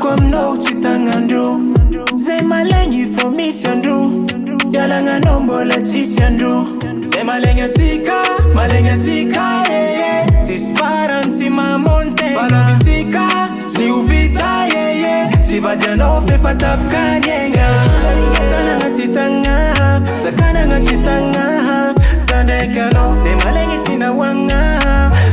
come no chitangandru. Say malengi for mission do. Yalanga nombo la chishandru. Say malenga tika, yeah. Tis faranti ma monte. Valavitika, si uvita, yeah. Si vadiano fe fatap kanyenga. Tananga chitanga, sakana chitanga. Sandekano, de malengi tina wanga.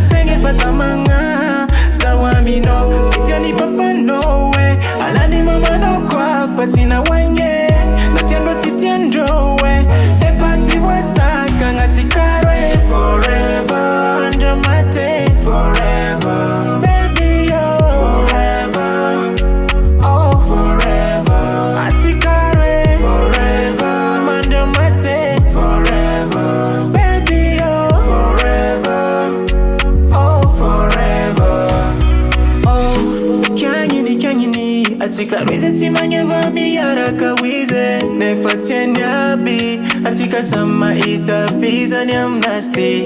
Tenge fatamanga, sawamino. Sitiani papa no way. Alani mama no kwa fatina wenge. Natiando titiando we. Efati wasaka ngatikare. Forever under my day. Forever baby oh. Forever oh forever atikare. Forever under my day. Forever baby oh. Forever oh forever oh. Kyangini atikare zetimanye vami yaraka wize. Nefatien yabi atika sama ita fiza nyamnasti.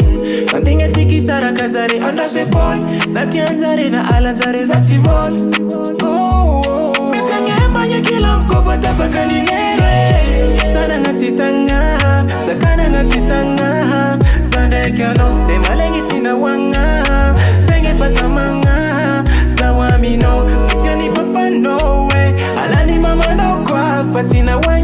Nantinga tiki sara kazari onda sepol. Natianzari na alanzari zativol. Mitanye mbanye kila mkova tapakani nere. Tana ngatitanga, sakana ngatitanga. Sande kiano, de malengi tina wanga. Tenge fatamanga, sawamino. Titiani papa no way. Alani mama no kwa fatina way.